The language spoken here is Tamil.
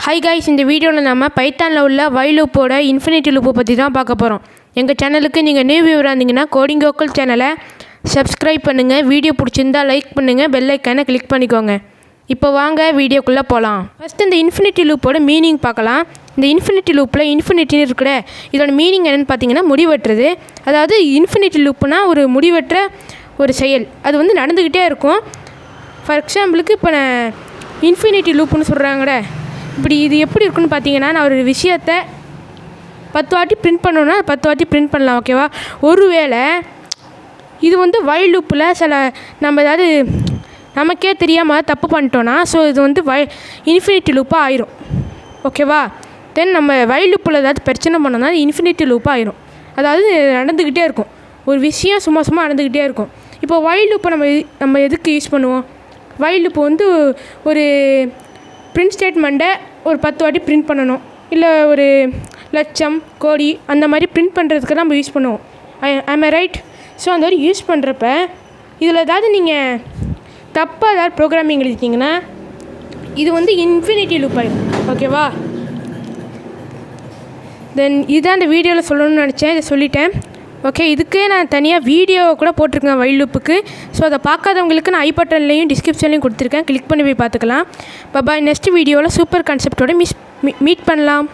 ஹாய் காய்ஸ், இந்த வீடியோவில் நம்ம பைத்தானில் உள்ள வைல் லூப்போட இன்ஃபினிட்டி லூப்பை பற்றி தான் பார்க்க போகிறோம். எங்கள் சேனலுக்கு நீங்கள் நியூ வியூவராக இருந்தீங்கன்னா கோடிங்கோக்குள் சேனலை சப்ஸ்கிரைப் பண்ணுங்கள். வீடியோ பிடிச்சிருந்தால் லைக் பண்ணுங்கள், பெல் ஐக்கானை கிளிக் பண்ணிக்கோங்க. இப்போ வாங்க வீடியோக்குள்ளே போகலாம். ஃபஸ்ட்டு இந்த இன்ஃபினிட்டி லூப்போட மீனிங் பார்க்கலாம். இந்த இன்ஃபினிட்டி லூப்பில் இன்ஃபினிட்டின்னு இருக்கிற இதோட மீனிங் என்னென்னு பார்த்தீங்கன்னா முடிவெட்டுறது. அதாவது இன்ஃபினிட்டி லூப்புனா ஒரு முடிவற்ற ஒரு செயல், அது வந்து நடந்துக்கிட்டே இருக்கும். ஃபார் எக்ஸாம்பிளுக்கு இப்போ நான் இன்ஃபினிட்டி லூப்புன்னு சொல்கிறாங்கட, இப்படி இது எப்படி இருக்குன்னு பார்த்தீங்கன்னா, நான் ஒரு விஷயத்தை 10 வாட்டி பிரிண்ட் பண்ணணுன்னா 10 வாட்டி பிரிண்ட் பண்ணலாம், ஓகேவா? ஒருவேளை இது வந்து வைல் லூப்பில் சில நம்ம ஏதாவது நமக்கே தெரியாமல் தப்பு பண்ணிட்டோன்னா, ஸோ இது வந்து இன்ஃபினிட்டி லூப்பாக ஆயிரும், ஓகேவா? தென் நம்ம வைல் லூப்பில் ஏதாவது பிரச்சனை பண்ணோம்னா இன்ஃபினிட்டி லூப்பாக ஆயிரும். அதாவது நடந்துக்கிட்டே இருக்கும், ஒரு விஷயம் சும்மா நடந்துக்கிட்டே இருக்கும். இப்போ வைல் லூப்பை நம்ம எதுக்கு யூஸ் பண்ணுவோம்? வைல் லூப்பு வந்து ஒரு பிரிண்ட் ஸ்டேட்மெண்ட்டை ஒரு 10 வாட்டி பிரிண்ட் பண்ணணும், இல்லை ஒரு லட்சம் கோடி அந்த மாதிரி பிரிண்ட் பண்ணுறதுக்கு நம்ம யூஸ் பண்ணுவோம். I'm I right? ஸோ அந்த மாதிரி யூஸ் பண்ணுறப்ப இதில் ஏதாவது நீங்கள் தப்பாக ஏதாவது ப்ரோக்ராமிங் எழுதிட்டிங்கன்னா இது வந்து இன்ஃபினிட்டி லூப் ஆகிடும், ஓகேவா? தென் இதுதான் இந்த வீடியோவில் சொல்லணும்னு நினச்சேன், இதை சொல்லிட்டேன். ஓகே, இதுக்கே நான் தனியாக வீடியோ கூட போட்டிருக்கேன் வைல் லூப்புக்கு. ஸோ அதை பார்க்காதவங்களுக்கு நான் ஐ பட்டன்லேயும் டிஸ்கிரிப்ஷன்லேயும் கொடுத்துருக்கேன், கிளிக் பண்ணி போய் பார்த்துக்கலாம். பாய். நெக்ஸ்ட் வீடியோவில் சூப்பர் கான்செப்டோட மீட் பண்ணலாம்.